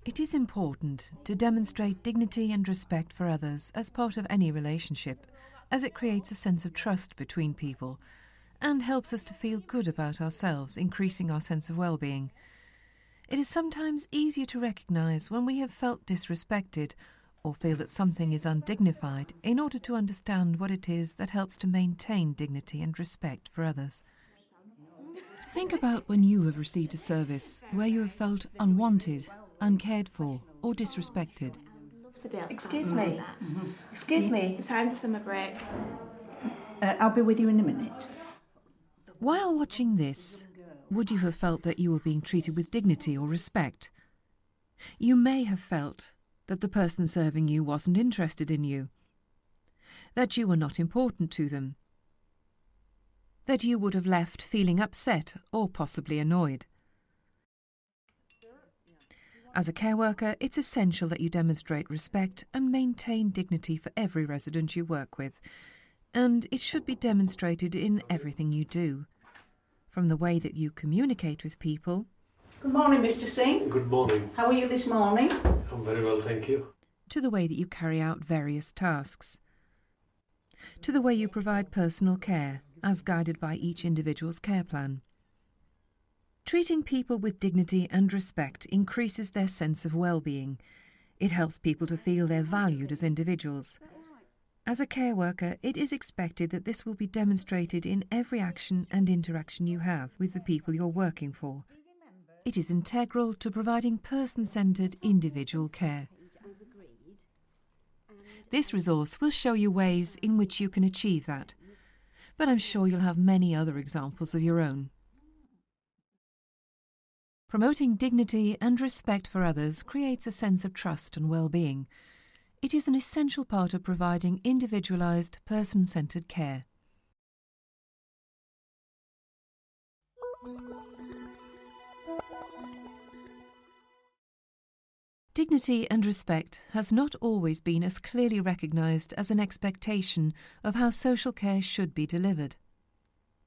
It is important to demonstrate dignity and respect for others as part of any relationship, as it creates a sense of trust between people and helps us to feel good about ourselves, increasing our sense of well-being. It is sometimes easier to recognize when we have felt disrespected or feel that something is undignified in order to understand what it is that helps to maintain dignity and respect for others. Think about when you have received a service where you have felt unwanted, uncared for, or disrespected. Excuse me. Excuse me. It's time for summer break. I'll be with you in a minute. While watching this, would you have felt that you were being treated with dignity or respect? You may have felt that the person serving you wasn't interested in you, that you were not important to them, that you would have left feeling upset or possibly annoyed. As a care worker, it's essential that you demonstrate respect and maintain dignity for every resident you work with, and it should be demonstrated in everything you do, from the way that you communicate with people. Good morning, Mr. Singh. Good morning. How are you this morning? I'm very well, thank you. To the way that you carry out various tasks, to the way you provide personal care, as guided by each individual's care plan. Treating people with dignity and respect increases their sense of well-being. It helps people to feel they're valued as individuals. As a care worker, it is expected that this will be demonstrated in every action and interaction you have with the people you're working for. It is integral to providing person-centred individual care. This resource will show you ways in which you can achieve that, but I'm sure you'll have many other examples of your own. Promoting dignity and respect for others creates a sense of trust and well-being. It is an essential part of providing individualised, person-centred care. Dignity and respect has not always been as clearly recognised as an expectation of how social care should be delivered.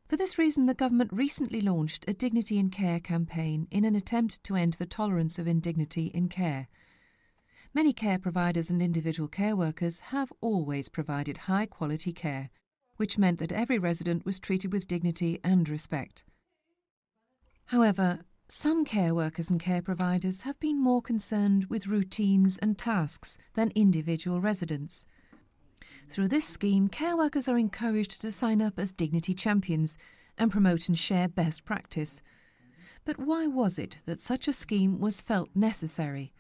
For this reason, the government recently launched a Dignity in Care campaign in an attempt to end the tolerance of indignity in care. Many care providers and individual care workers have always provided high-quality care, which meant that every resident was treated with dignity and respect. However, some care workers and care providers have been more concerned with routines and tasks than individual residents. Through this scheme, care workers are encouraged to sign up as dignity champions and promote and share best practice. But why was it that such a scheme was felt necessary?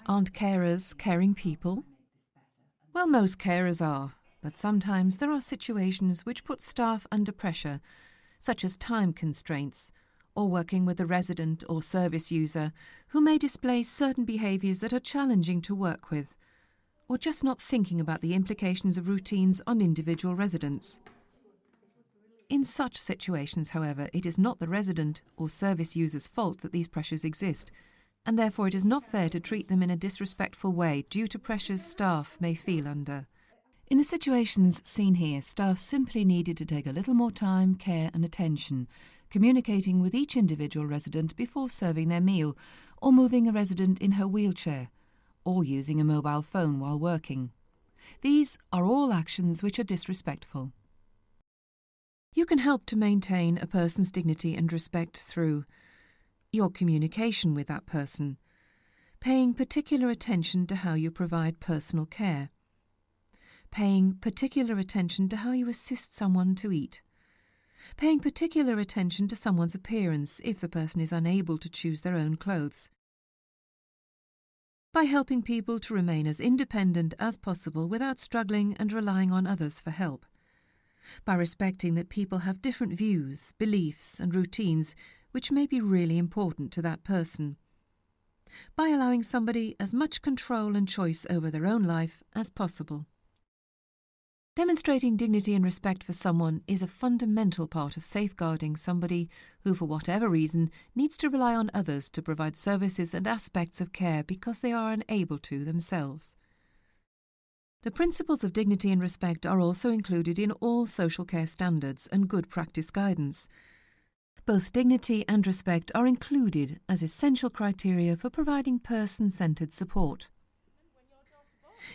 Aren't carers caring people? Well, most carers are, but sometimes there are situations which put staff under pressure, such as time constraints, or working with a resident or service user who may display certain behaviours that are challenging to work with, or just not thinking about the implications of routines on individual residents. In such situations, however, it is not the resident or service user's fault that these pressures exist, and therefore it is not fair to treat them in a disrespectful way due to pressures staff may feel under. In the situations seen here, staff simply needed to take a little more time, care and attention, communicating with each individual resident before serving their meal, or moving a resident in her wheelchair, or using a mobile phone while working. These are all actions which are disrespectful. You can help to maintain a person's dignity and respect through your communication with that person, paying particular attention to how you provide personal care, paying particular attention to how you assist someone to eat, paying particular attention to someone's appearance if the person is unable to choose their own clothes, by helping people to remain as independent as possible without struggling and relying on others for help, by respecting that people have different views, beliefs and routines which may be really important to that person, by allowing somebody as much control and choice over their own life as possible. Demonstrating dignity and respect for someone is a fundamental part of safeguarding somebody who, for whatever reason, needs to rely on others to provide services and aspects of care because they are unable to themselves. The principles of dignity and respect are also included in all social care standards and good practice guidance. Both dignity and respect are included as essential criteria for providing person-centred support.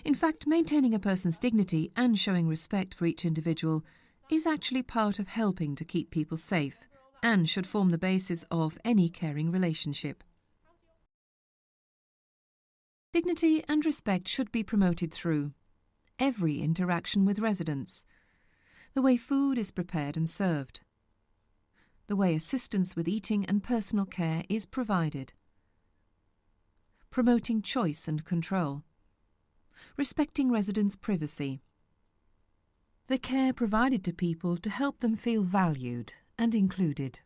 In fact, maintaining a person's dignity and showing respect for each individual is actually part of helping to keep people safe and should form the basis of any caring relationship. Dignity and respect should be promoted through every interaction with residents, the way food is prepared and served, the way assistance with eating and personal care is provided, promoting choice and control, respecting residents' privacy, the care provided to people to help them feel valued and included.